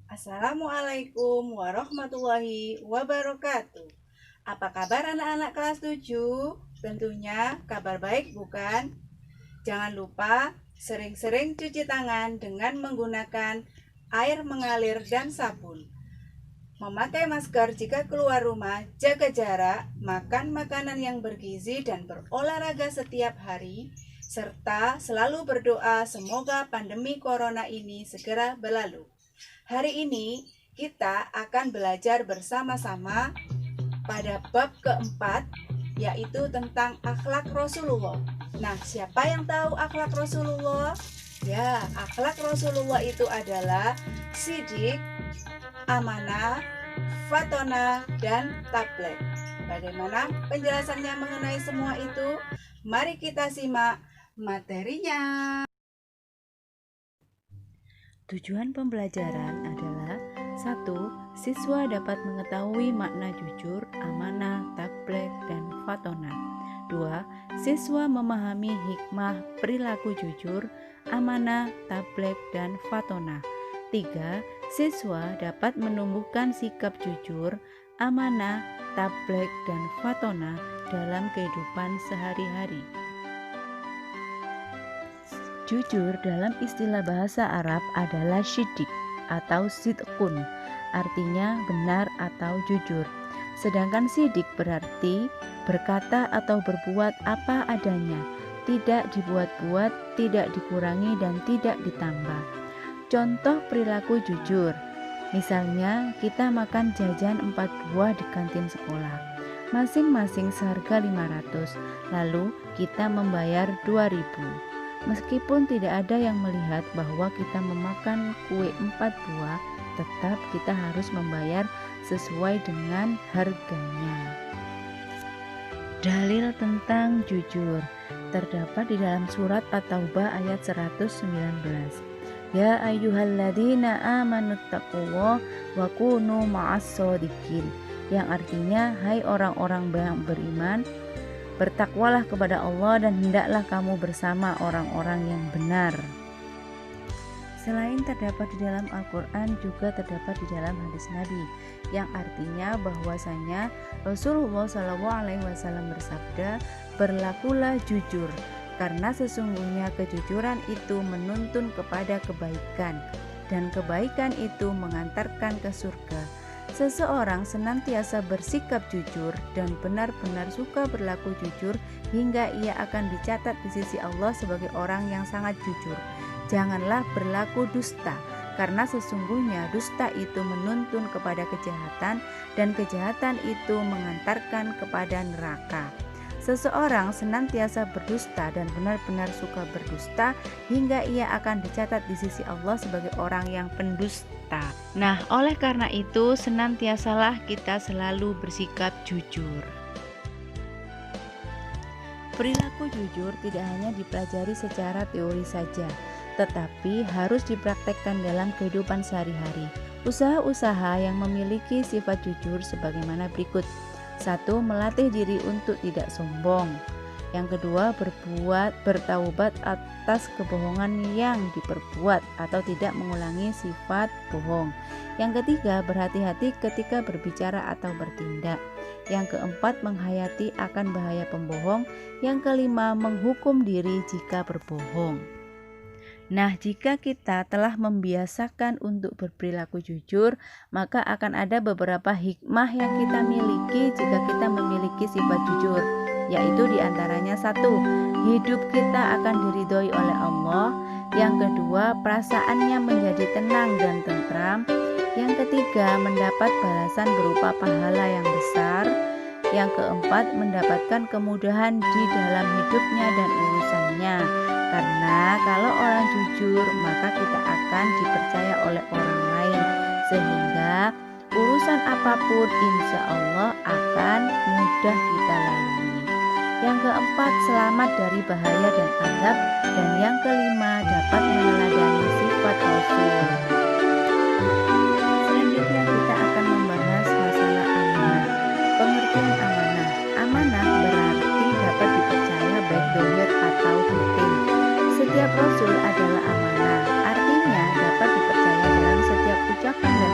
Assalamualaikum warahmatullahi wabarakatuh. Apa kabar anak-anak kelas 7? Tentunya kabar baik bukan? Jangan lupa sering-sering cuci tangan dengan menggunakan air mengalir dan sabun. Memakai masker jika keluar rumah, jaga jarak, makan makanan yang bergizi dan berolahraga setiap hari, serta selalu berdoa semoga pandemi corona ini segera berlalu. Hari ini kita akan belajar bersama-sama pada bab keempat, yaitu tentang akhlak Rasulullah. Nah, siapa yang tahu akhlak Rasulullah? Ya, akhlak Rasulullah itu adalah sidik, amanah, fatona, dan tablek. Bagaimana penjelasannya mengenai semua itu? Mari kita simak materinya. Tujuan pembelajaran adalah 1. Siswa dapat mengetahui makna jujur, amanah, tablek, dan fatona. 2. Siswa memahami hikmah perilaku jujur, amanah, tablek, dan fatona. 3. Siswa dapat menumbuhkan sikap jujur, amanah, tablek, dan fatona dalam kehidupan sehari-hari. Jujur dalam istilah bahasa Arab adalah syidik atau sidqun, artinya benar atau jujur. Sedangkan sidik berarti berkata atau berbuat apa adanya, tidak dibuat-buat, tidak dikurangi dan tidak ditambah. Contoh perilaku jujur, misalnya kita makan jajan 4 buah di kantin sekolah, masing-masing seharga 500, lalu kita membayar 2000. Meskipun tidak ada yang melihat bahwa kita memakan kue 4 buah, tetap kita harus membayar sesuai dengan harganya. Dalil tentang jujur terdapat di dalam surat At-Taubah ayat 119. Ya ayyuhalladzina amanuttaqullaha wa kunu ma'as-shodiqin, yang artinya hai orang-orang yang beriman, bertakwalah kepada Allah dan hendaklah kamu bersama orang-orang yang benar. Selain terdapat di dalam Al-Quran, juga terdapat di dalam hadis Nabi, yang artinya bahwasanya Rasulullah SAW bersabda, berlakulah jujur, karena sesungguhnya kejujuran itu menuntun kepada kebaikan, dan kebaikan itu mengantarkan ke surga. Seseorang senantiasa bersikap jujur dan benar-benar suka berlaku jujur hingga ia akan dicatat di sisi Allah sebagai orang yang sangat jujur. Janganlah berlaku dusta, karena sesungguhnya dusta itu menuntun kepada kejahatan dan kejahatan itu mengantarkan kepada neraka. Seseorang senantiasa berdusta dan benar-benar suka berdusta hingga ia akan dicatat di sisi Allah sebagai orang yang pendusta. Nah, oleh karena itu senantiasalah kita selalu bersikap jujur. Perilaku jujur tidak hanya dipelajari secara teori saja, tetapi harus dipraktekkan dalam kehidupan sehari-hari. Usaha-usaha yang memiliki sifat jujur sebagaimana berikut. 1. Melatih diri untuk tidak sombong. Yang kedua, bertaubat atas kebohongan yang diperbuat atau tidak mengulangi sifat bohong. Yang ketiga, berhati-hati ketika berbicara atau bertindak. Yang keempat, menghayati akan bahaya pembohong. Yang kelima, menghukum diri jika berbohong. Nah, jika kita telah membiasakan untuk berperilaku jujur, maka akan ada beberapa hikmah yang kita miliki jika kita memiliki sifat jujur, yaitu diantaranya 1. Hidup kita akan diridhoi oleh Allah. Yang kedua, perasaannya menjadi tenang dan tentram. Yang ketiga, mendapat balasan berupa pahala yang besar. Yang keempat, mendapatkan kemudahan di dalam hidupnya dan urusannya. Karena kalau orang jujur, maka kita akan dipercaya oleh orang lain, sehingga urusan apapun insya Allah akan mudah kita lalui. Yang keempat, selamat dari bahaya dan azab. Dan yang kelima, dapat meneladani sifat Rasul. Selanjutnya kita akan membahas masalah amanah. Pengertian amanah. Amanah berarti dapat dipercaya baik dohir atau batin. Setiap Rasul adalah amanah, artinya dapat dipercaya dalam setiap ucapan dan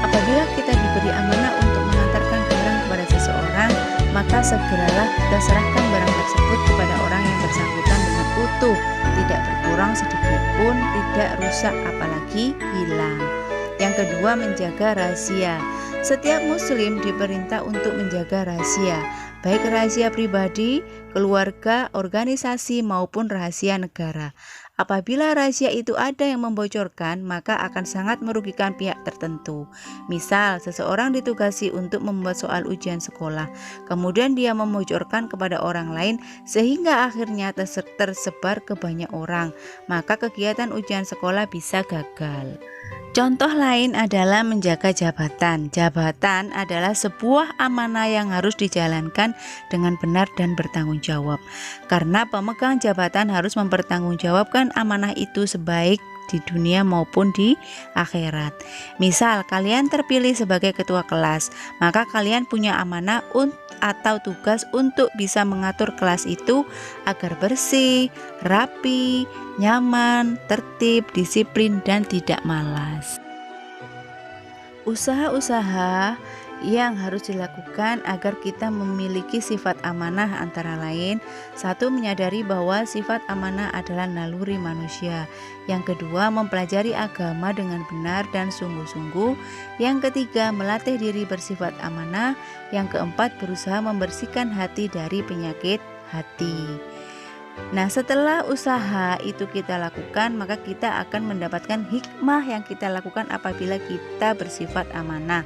Apabila kita diberi amanah untuk mengantarkan barang kepada seseorang, maka segeralah kita serahkan barang tersebut kepada orang yang bersangkutan dengan utuh, tidak berkurang sedikit pun, tidak rusak apalagi hilang. Yang kedua, menjaga rahasia. Setiap muslim diperintah untuk menjaga rahasia, baik rahasia pribadi, keluarga, organisasi maupun rahasia negara. Apabila rahasia itu ada yang membocorkan, maka akan sangat merugikan pihak tertentu. Misal, seseorang ditugasi untuk membuat soal ujian sekolah, kemudian dia membocorkan kepada orang lain sehingga akhirnya tersebar ke banyak orang, maka kegiatan ujian sekolah bisa gagal. Contoh lain adalah menjaga jabatan. Jabatan adalah sebuah amanah yang harus dijalankan dengan benar dan bertanggung jawab. Karena pemegang jabatan harus mempertanggungjawabkan amanah itu sebaik di dunia maupun di akhirat. Misal, kalian terpilih sebagai ketua kelas, maka kalian punya amanah atau tugas untuk bisa mengatur kelas itu agar bersih, rapi, nyaman, tertib, disiplin, dan tidak malas. Usaha-usaha yang harus dilakukan agar kita memiliki sifat amanah antara lain: satu, menyadari bahwa sifat amanah adalah naluri manusia. Yang kedua, mempelajari agama dengan benar dan sungguh-sungguh. Yang ketiga, melatih diri bersifat amanah. Yang keempat, berusaha membersihkan hati dari penyakit hati. Nah, setelah usaha itu kita lakukan, maka kita akan mendapatkan hikmah yang kita lakukan apabila kita bersifat amanah.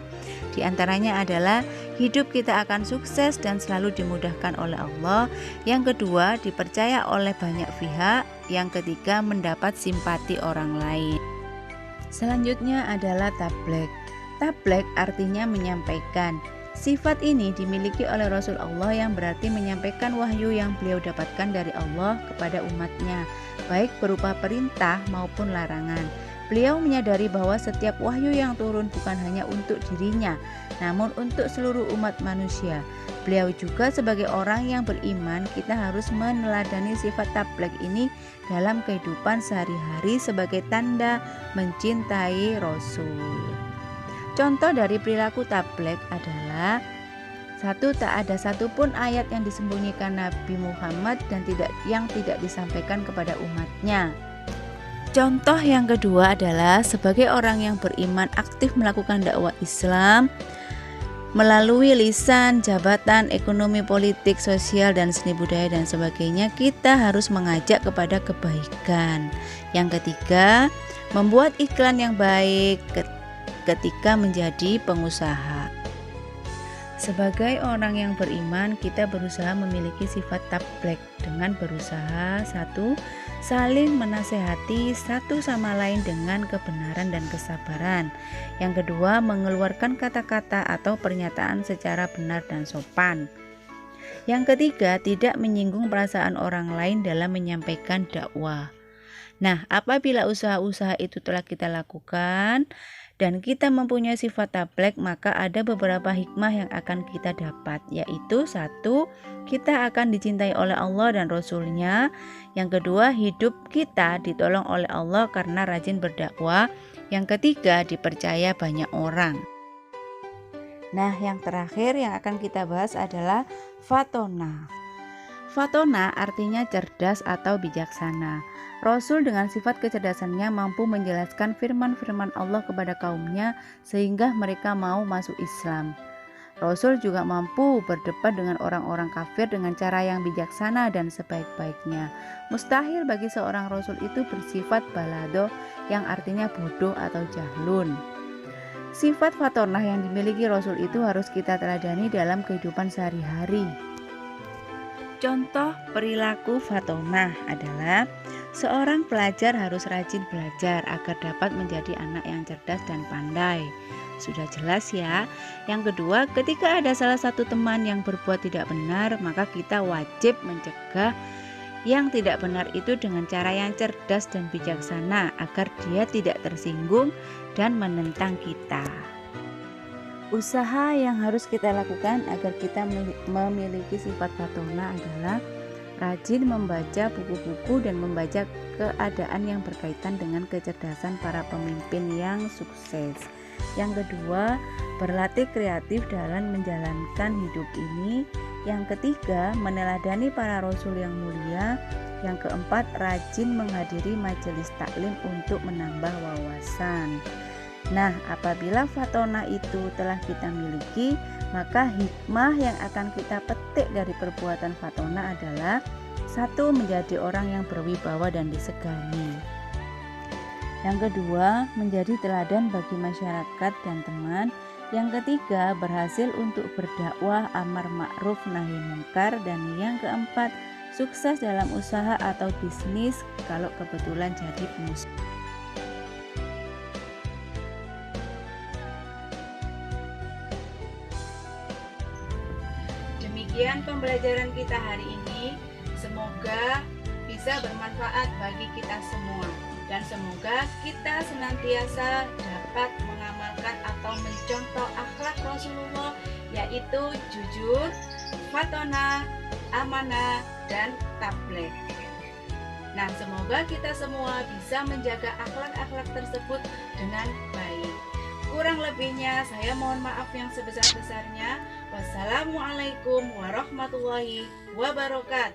Di antaranya adalah hidup kita akan sukses dan selalu dimudahkan oleh Allah. Yang kedua, dipercaya oleh banyak pihak. Yang ketiga, mendapat simpati orang lain. Selanjutnya adalah tabligh. Tabligh artinya menyampaikan. Sifat ini dimiliki oleh Rasul Allah yang berarti menyampaikan wahyu yang beliau dapatkan dari Allah kepada umatnya, baik berupa perintah maupun larangan. Beliau menyadari bahwa setiap wahyu yang turun bukan hanya untuk dirinya, namun untuk seluruh umat manusia. Beliau juga sebagai orang yang beriman, kita harus meneladani sifat tabligh ini dalam kehidupan sehari-hari sebagai tanda mencintai Rasul. Contoh dari perilaku tabligh adalah: satu, tak ada satupun ayat yang disembunyikan Nabi Muhammad dan yang tidak disampaikan kepada umatnya. Contoh yang kedua adalah sebagai orang yang beriman aktif melakukan dakwah Islam melalui lisan, jabatan, ekonomi, politik, sosial, dan seni budaya dan sebagainya. Kita harus mengajak kepada kebaikan. Yang ketiga, membuat iklan yang baik ketika menjadi pengusaha. Sebagai orang yang beriman, kita berusaha memiliki sifat tabligh dengan berusaha: satu, saling menasehati satu sama lain dengan kebenaran dan kesabaran. Yang kedua, mengeluarkan kata-kata atau pernyataan secara benar dan sopan. Yang ketiga, tidak menyinggung perasaan orang lain dalam menyampaikan dakwah. Nah, apabila usaha-usaha itu telah kita lakukan dan kita mempunyai sifat tabligh, maka ada beberapa hikmah yang akan kita dapat, yaitu: satu, kita akan dicintai oleh Allah dan Rasul-Nya. Yang kedua, hidup kita ditolong oleh Allah karena rajin berdakwah. Yang ketiga, dipercaya banyak orang. Nah, yang terakhir yang akan kita bahas adalah fatona. Fatona artinya cerdas atau bijaksana. Rasul dengan sifat kecerdasannya mampu menjelaskan firman-firman Allah kepada kaumnya sehingga mereka mau masuk Islam. Rasul juga mampu berdebat dengan orang-orang kafir dengan cara yang bijaksana dan sebaik-baiknya. Mustahil bagi seorang Rasul itu bersifat balado yang artinya bodoh atau jahlun. Sifat fatonah yang dimiliki Rasul itu harus kita teladani dalam kehidupan sehari-hari. Contoh perilaku fatonah adalah: seorang pelajar harus rajin belajar agar dapat menjadi anak yang cerdas dan pandai. Sudah jelas ya. Yang kedua, ketika ada salah satu teman yang berbuat tidak benar, maka kita wajib mencegah yang tidak benar itu dengan cara yang cerdas dan bijaksana agar dia tidak tersinggung dan menentang kita. Usaha yang harus kita lakukan agar kita memiliki sifat fatonah adalah rajin membaca buku-buku dan membaca keadaan yang berkaitan dengan kecerdasan para pemimpin yang sukses. Yang kedua, berlatih kreatif dalam menjalankan hidup ini. Yang ketiga, meneladani para rasul yang mulia. Yang keempat, rajin menghadiri majelis taklim untuk menambah wawasan. Nah, apabila fatona itu telah kita miliki, maka hikmah yang akan kita petik dari perbuatan fatona adalah: 1. Menjadi orang yang berwibawa dan disegani. Yang kedua, menjadi teladan bagi masyarakat dan teman. Yang ketiga, berhasil untuk berdakwah amar ma'ruf nahi mungkar. Dan yang keempat, sukses dalam usaha atau bisnis kalau kebetulan jadi pengusaha. Demikian pembelajaran kita hari ini. Semoga bisa bermanfaat bagi kita semua, dan semoga kita senantiasa dapat mengamalkan atau mencontoh akhlak Rasulullah, yaitu jujur, fatona, amanah, dan tabligh. Nah, semoga kita semua bisa menjaga akhlak-akhlak tersebut dengan baik. Kurang lebihnya saya mohon maaf yang sebesar-besarnya. Wassalamualaikum warahmatullahi wabarakatuh.